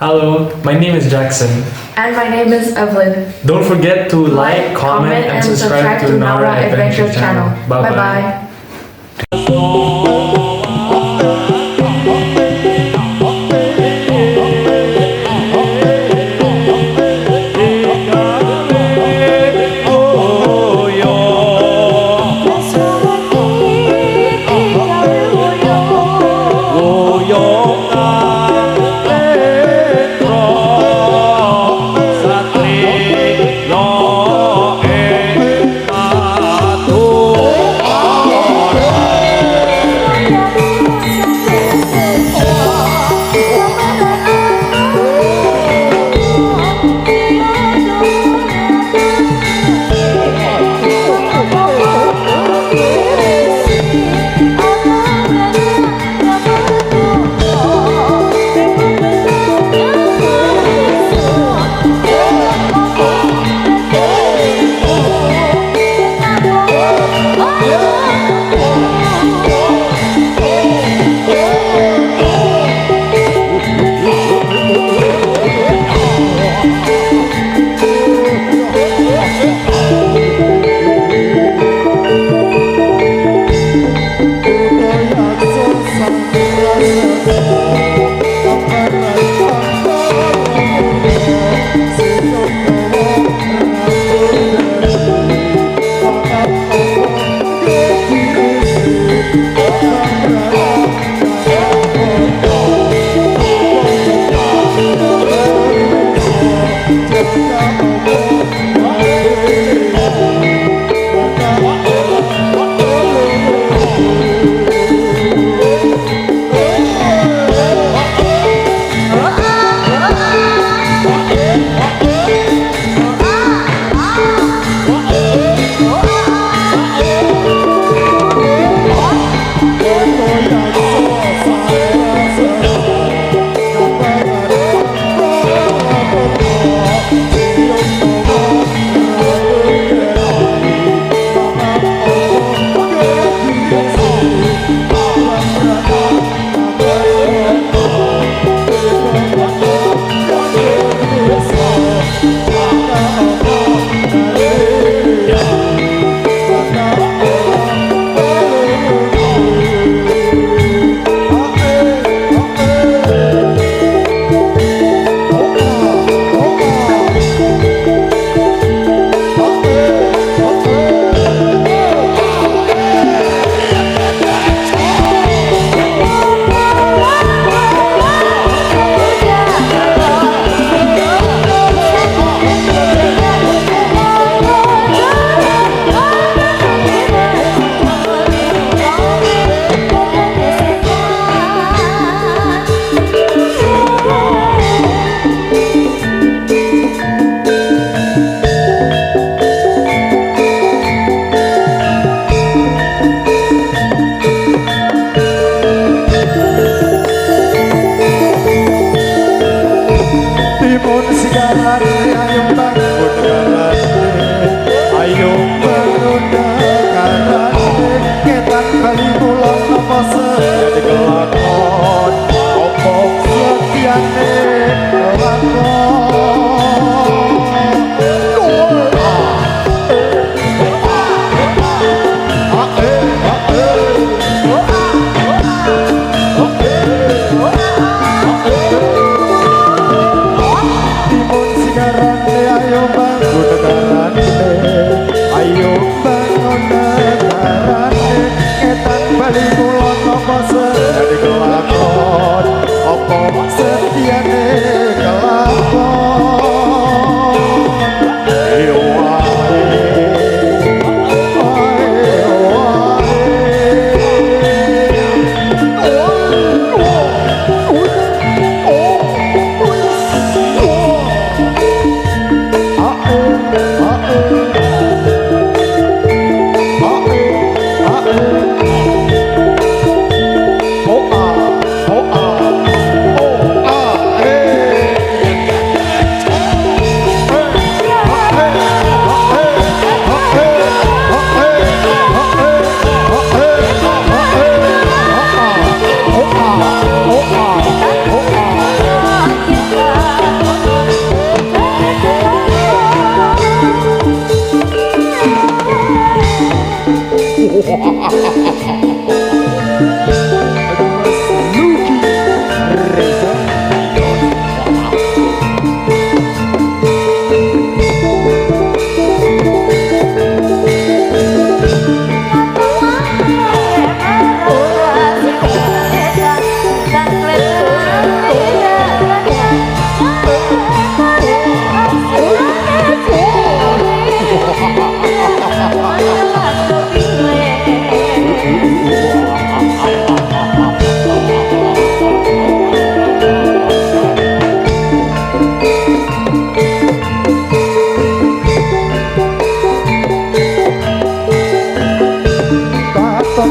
Hello, my name is Jackson. And my name is Evelyn. Don't forget to like, comment, and subscribe to Nara Adventure channel. Bye bye.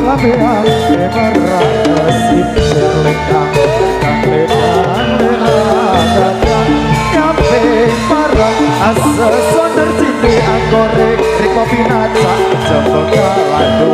lambean emerasi berlekang kadang nyampe marang asa soner citi anggore riko pinata jembeka landu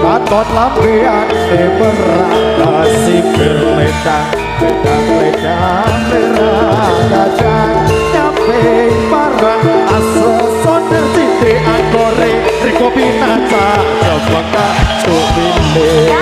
Katot lampian di beragasi berledang ledang beragajang nyampe marang asa sonder citi anggore riko pinata jembeka cumile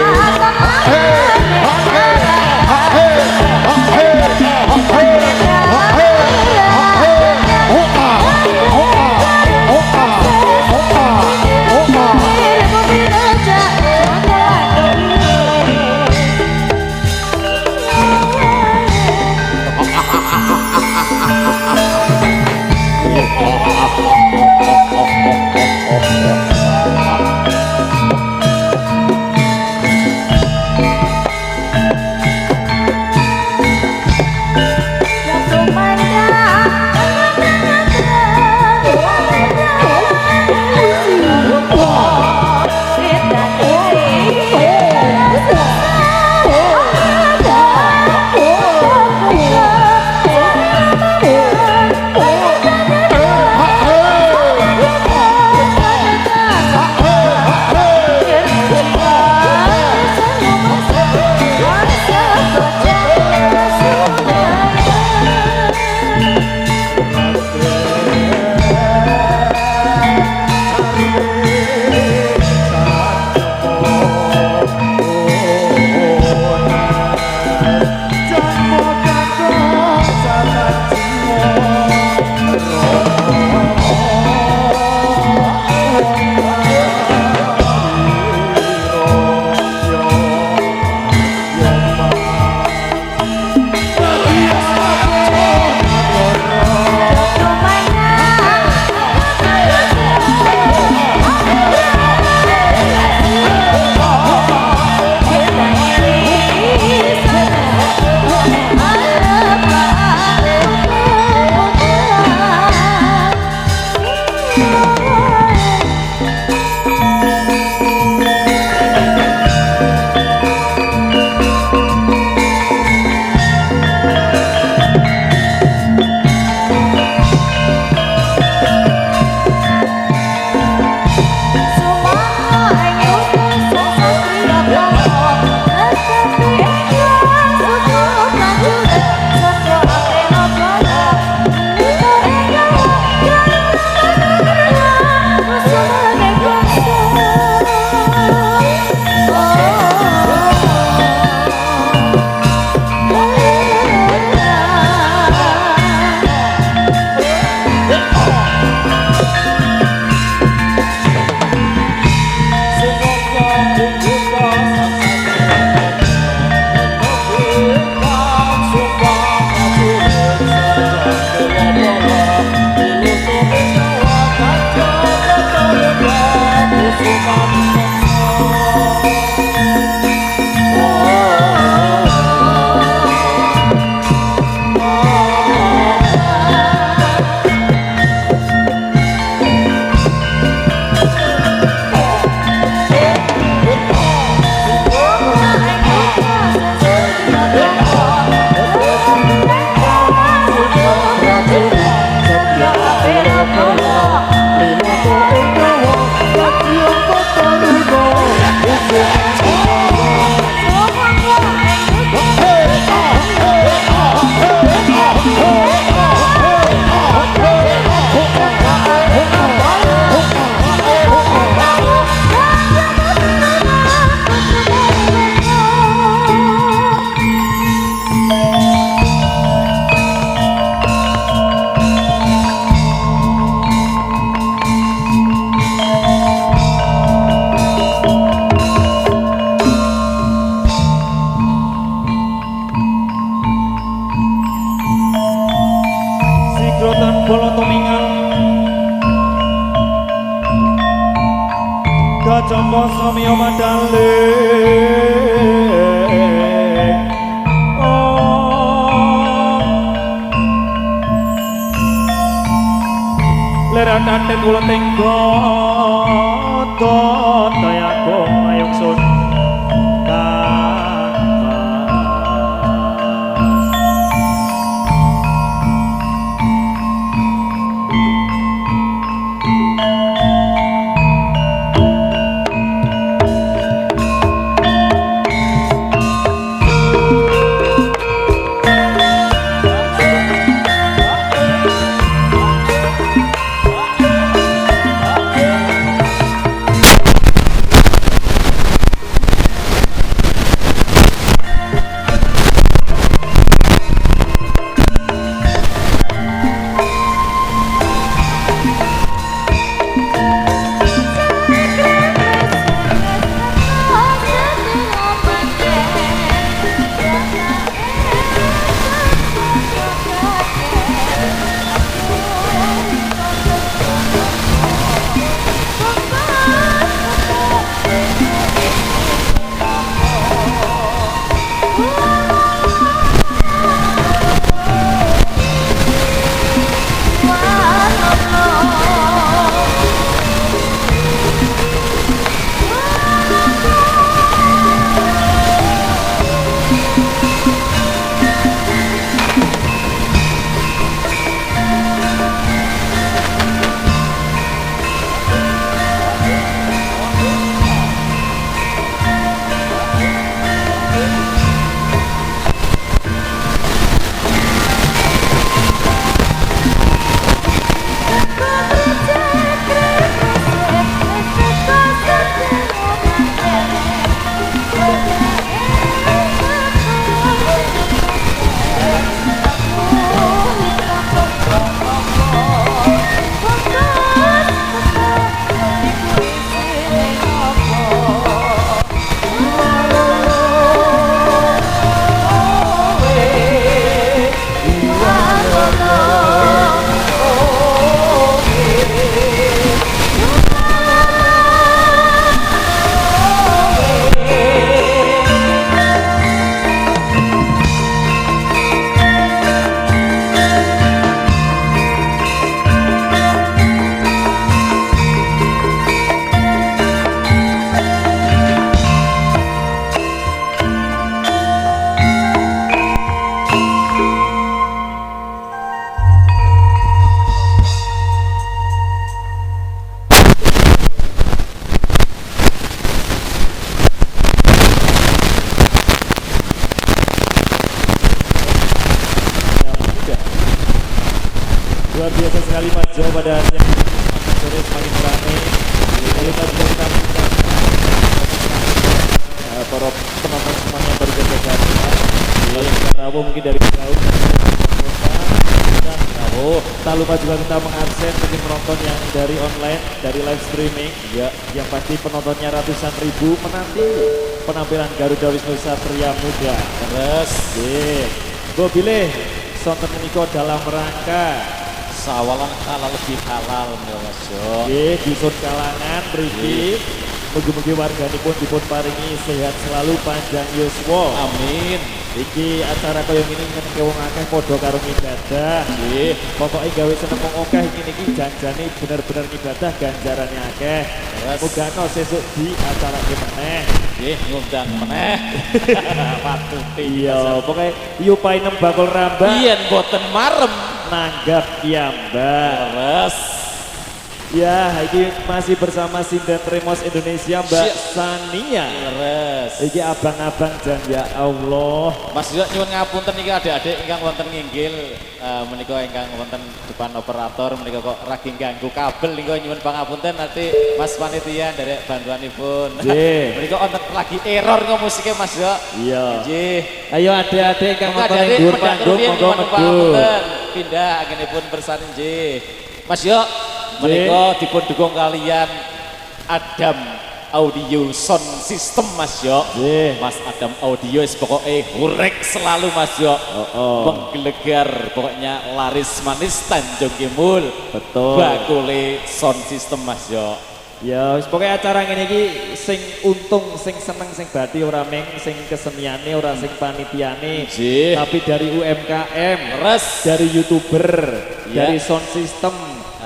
Compo Somio Madale Lera kanten kula tenggo Toto yaku mayung sun luar biasa sekali Mas Jo pada siang sore semakin ramai. Lalu tadi kita para penonton semuanya baru saja lalu Rabu mungkin dari jauh dan Rabu. Tak lupa juga kita mengakses bagi penonton yang dari online, dari live streaming ya, yang pasti penontonnya ratusan ribu menanti penampilan Garuda Wisnu Satria Muda. Terus gue pilih sonten menika dalam rangka sawalan halal lebih halal Mas Jo. Nggih, disun kalangan mriki mugi-mugi warganipun dipun paringi sehat selalu panjang yuswa. Amin. Iki acara kaya ngene nyenengke wong akeh padha karo ibadah. Nggih, pokoke gawe seneng wong akeh iki janjane bener-bener ibadah ganjarane akeh. Muga-muga sesuk di acara meneh. Nggih, ngundang meneh. Patuti. Iya, pokoke yupainem bakul rambak. Yen boten marem nanggap piyambak. Terus ya, ini masih bersama Sinden Tremos Indonesia Mbak Sania. Terus Iki abang-abang dan ya Allah. Mas Jo nyuwun ngapunten iki adik-adik ingkang wonten nginggil menika ingkang wonten depan operator menika kok raging ganggu kabel niku nyuwun pangapunten nanti Mas panitia dari bantuanipun. Nggih. Menika wonten lagi error kok musiknya Mas Jo. Iya. Nggih. Ayo adik-adik ingkang wonten Adik-adik dhuwur medhak panggung rumiyin monggo nyuwun medhun. pangapunten. Pindah agenipun bersani nggih. Mas Jo menika dipun dukung kalian Adam Audio Sound System Mas Jo. Mas Adam Audio pokoknya hurek selalu Mas Jo. Menggelegar pokoknya laris manis Tanjung Kimul. Betul. Bakule Sound System Mas Jo. Ya, wis pokoke acara ngene iki sing untung, sing seneng, sing bati ora meng sing keseniane, ora sing panitiane. Nggih. Tapi dari UMKM, Res. dari YouTuber, Ya. dari sound system,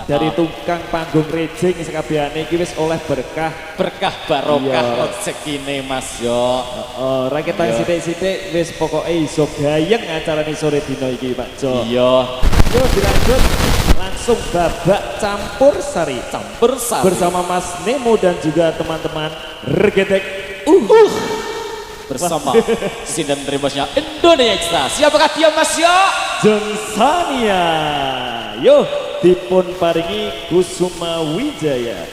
dari tukang panggung rejing sekabehane iki wis oleh berkah. Berkah barokah Iya. rezekine Mas yo. Ora ketang Iya. sithik-sithik wis pokoke iso gayeng acarane sore dina iki Pak Jo. Iya, Yo dilanjut langsung babak campur sari bersama bersama Mas Nemo dan juga teman-teman Regetek. bersama Sinden Rebosnya Indonesia. Siapakah dia Mas yo? Jongsania. Yo dipun paringi Kusuma Wijaya.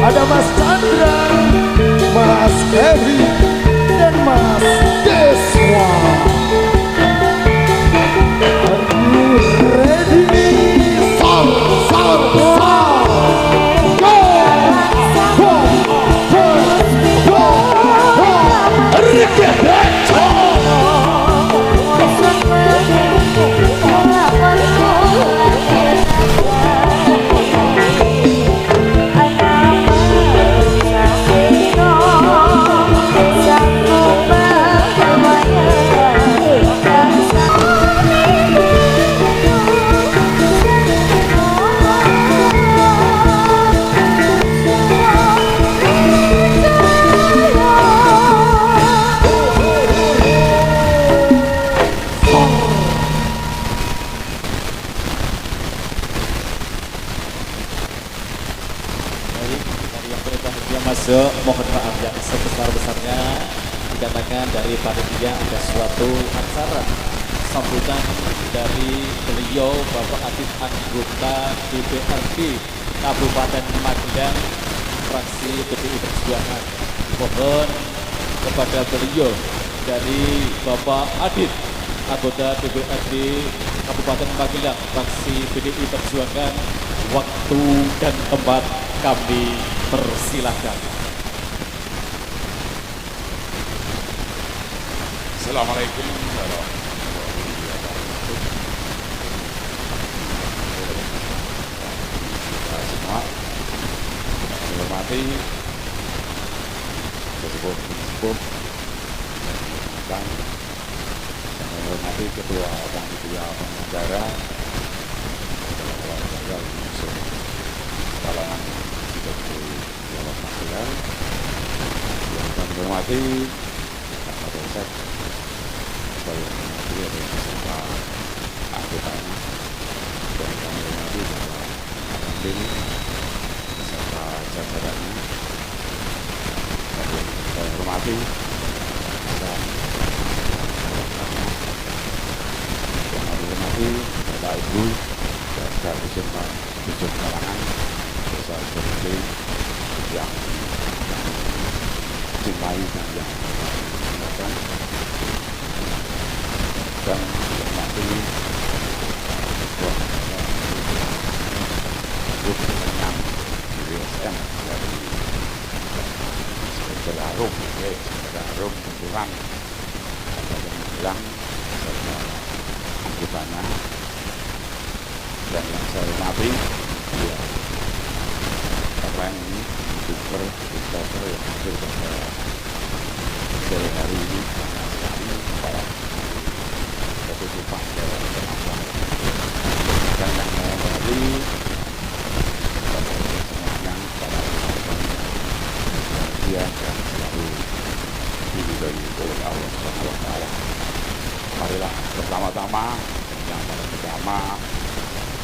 Ada Mas Chandra, Mas Kevin, dan Mas Deswa. Are you ready? Sal, sal, sal. Go! Go! Go! Go! Go! Regedeto! Mas Yo, mohon maaf yang sebesar-besarnya dikatakan dari panitia ada suatu acara sambutan dari beliau Bapak Atif anggota DPRD Kabupaten Magelang fraksi PDI Perjuangan. Mohon kepada beliau dari Bapak Adit anggota DPRD Kabupaten Magelang fraksi PDI Perjuangan, waktu dan tempat kami persilahkan. Assalamualaikum warahmatullahi wabarakatuh. Kita semua menghormati sepuh-sepuh dan menghormati ketua panitia penyelenggara kalangan hormati Pak Kapolsek, saya hormati beserta anggotanya, dan kami hormati Bapak Kapolsek beserta jajarannya. Saya hormati dan kami hormati Bapak Ibu dan Dusun Kalangan desa seperti yang cintai dan yang menyenangkan, dan hormati yang DSM dari sebagai harum benturan atau bilang serta anggotanya, dan yang saya hormati ya keren ini super yang hadir pada sore hari ini karena sekali para ketutupan dalam penonton, dan yang saya hormati semuanya para penonton bahagia dan selalu diridhoi oleh Allah Subhanahu wa Ta'ala. Marilah bersama-sama yang paling pertama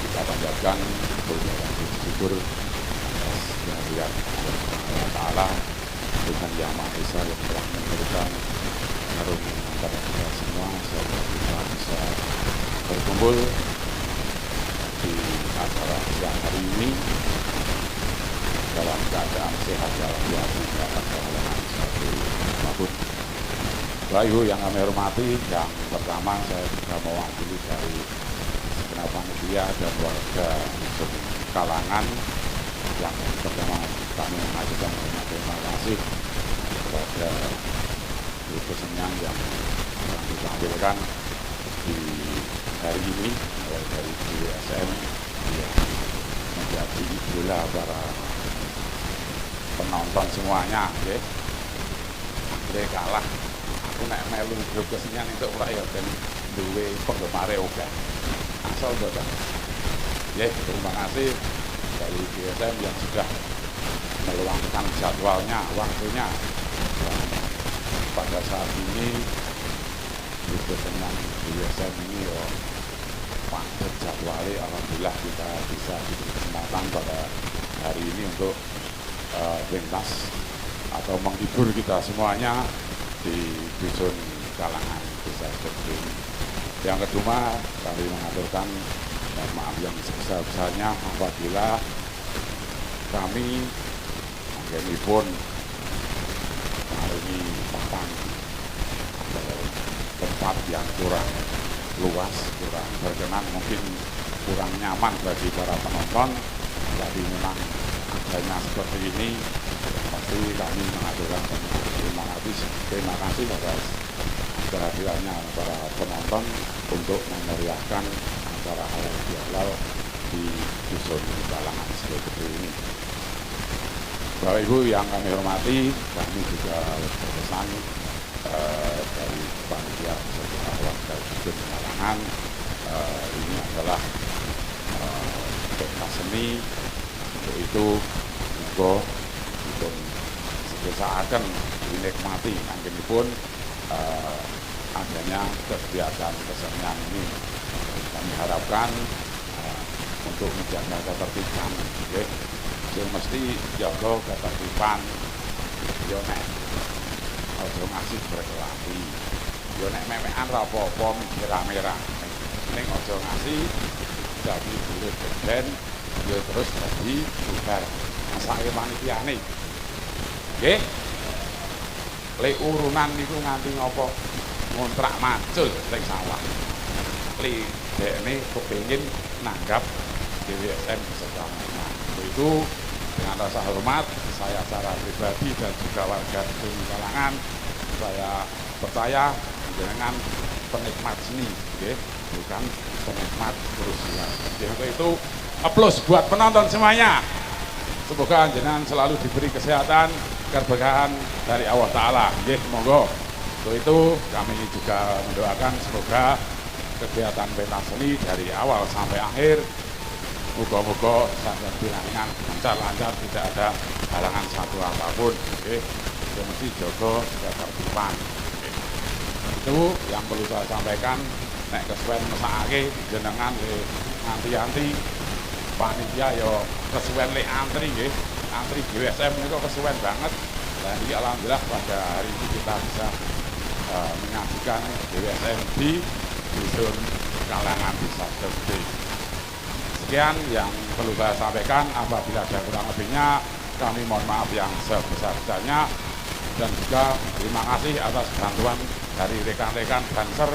kita panjatkan syukur atas kehadiran Allah Subhanahu wa Ta'ala, Tuhan Yang Maha Esa yang telah memberikan karunia kepada kita semua sehingga kita bisa berkumpul di acara siang hari ini dalam keadaan sehat walafiat, tidak ada halangan satu apapun. Bapak Ibu yang kami hormati, yang pertama saya juga mewakili dari segenap panitia dan warga Dusun Kalangan. Yang pertama kami mengajukan terima kasih kepada ibu Senyang yang ditampilkan di hari ini dari DSM yang menjadi idola para penonton semuanya. Akhirnya kalah aku nek melu grup Kesenian itu ora ya ben duwe penggemar oke. Asal boten. Terima kasih dari DSM yang sudah meluangkan jadwalnya, waktunya. Dan pada saat ini grup Kesenian DSM ini padat jadwalnya, alhamdulillah kita bisa diberi kesempatan pada hari ini untuk pentas atau menghibur kita semuanya di Dusun Kalangan Desa seperti ini. Yang kedua, kami mengaturkan maaf yang sebesar-besarnya apabila kami anggenipun maringi papan atau tempat yang kurang luas, kurang berkenan, mungkin kurang nyaman bagi para penonton. Jadi memang adanya seperti ini pasti kami mengaturkan terima kasih atas kehadirannya para penonton untuk memeriahkan acara halal bihalal di Dusun Kalangan seperti ini. Bapak Ibu yang kami hormati, kami juga berpesan dari panitia beserta warga Dusun Kalangan, ini adalah pentas seni. Untuk itu monggo dipun segesakaken dinikmati anggenipun adanya kegiatan kesenian ini. Kami harapkan untuk menjaga ketertiban, yang mesti jaga ketertiban. Yo nek aja ngasih berkelahi, yo nek memekan ra apa-apa mikir merah. Ning aja ngasih dadi bulet beden, yo terus dadi bubar. Masake panitiane. Nggih. Lek urunan niku nganti ngopo ngontrak macul sing salah. Li dekne kepengin nanggap DSM bersama. Itu dengan rasa hormat saya secara pribadi dan juga warga Dusun Kalangan, saya percaya dengan penikmat seni, bukan penikmat kerusuhan. Untuk itu aplaus buat penonton semuanya. Semoga jenengan selalu diberi kesehatan, keberkahan dari Allah Ta'ala. Monggo. Untuk itu kami juga mendoakan semoga kegiatan pentas seni dari awal sampai akhir moga-moga sampai bilangan lancar-lancar, tidak ada halangan satu apapun. ya mesti jaga ketertiban. Itu yang perlu saya sampaikan. Nek kesuwen mesakake jenengan nganti-anti panitia yo kesuwen lek antri nggih. Antri GWSM niku kesuwen banget. Dan ini alhamdulillah pada hari ini kita bisa menyaksikan GWSM di dusun Kalangan Desa Gede. Sekian yang perlu saya sampaikan. Apabila ada kurang lebihnya, kami mohon maaf yang sebesar-besarnya. Dan juga terima kasih atas bantuan dari rekan-rekan Banser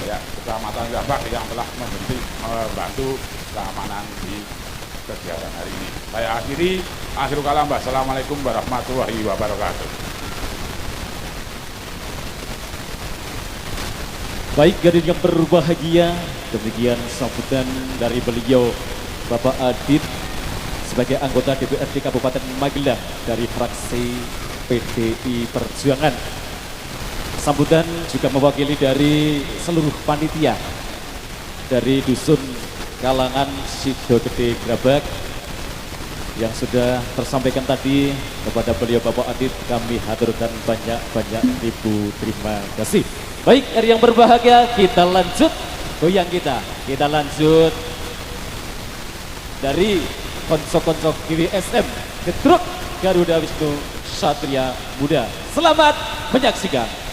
ya, Kecamatan Gabak yang telah membantu keamanan di kegiatan hari ini. Saya akhiri, akhirul kalam. Wassalamualaikum warahmatullahi wabarakatuh. Baik, hadirin yang berbahagia, demikian sambutan dari beliau Bapak Adit sebagai anggota DPRD Kabupaten Magelang dari fraksi PDI Perjuangan. Sambutan juga mewakili dari seluruh panitia dari Dusun Kalangan Sido Gede Grabak yang sudah tersampaikan tadi. Kepada beliau Bapak Adit kami haturkan banyak-banyak ribu terima kasih. Baik, hari yang berbahagia, kita lanjut goyang kita lanjut dari konco-konco GWSM Gedruk Garuda Wisnu Satria Muda. Selamat menyaksikan.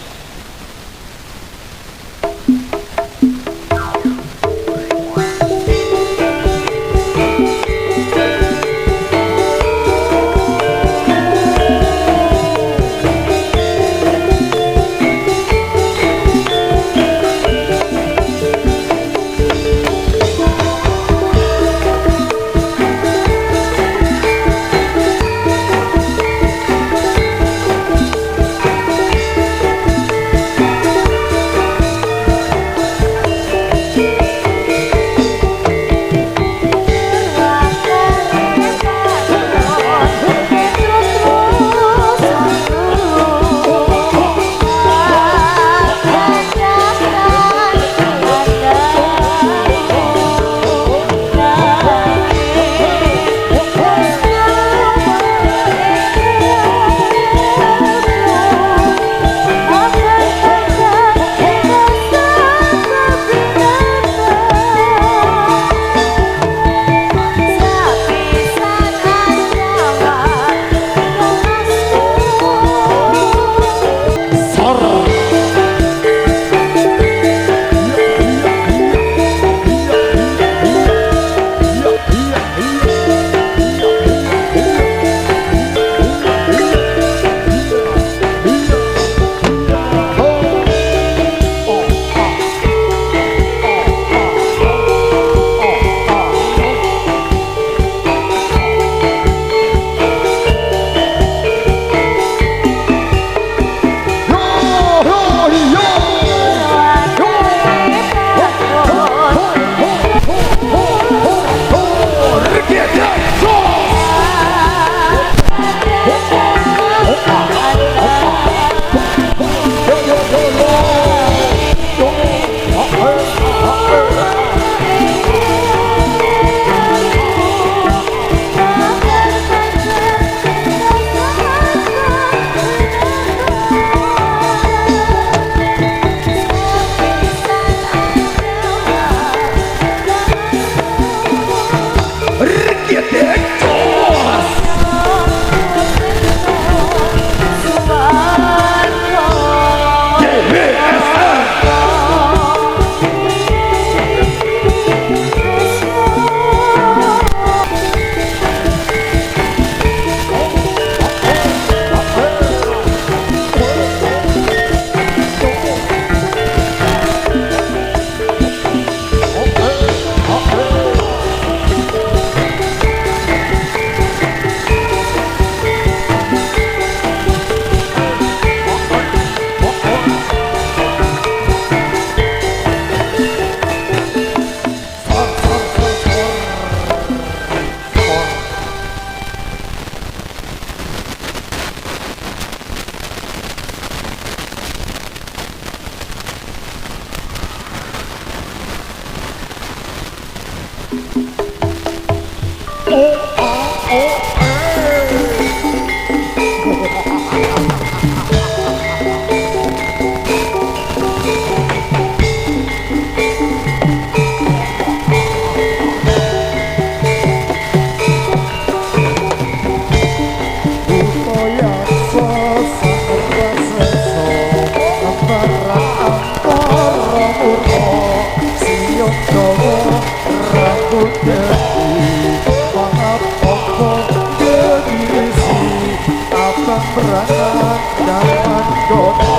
Beranak dan kono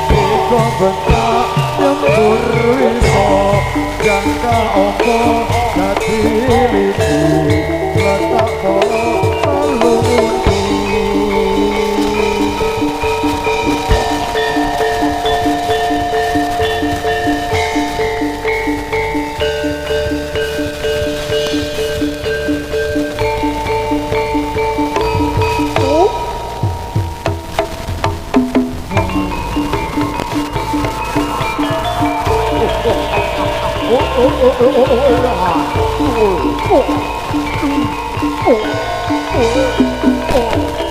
Iko bentak nyembur wiso Jangka opo dadi liti Letak polo alunku oh.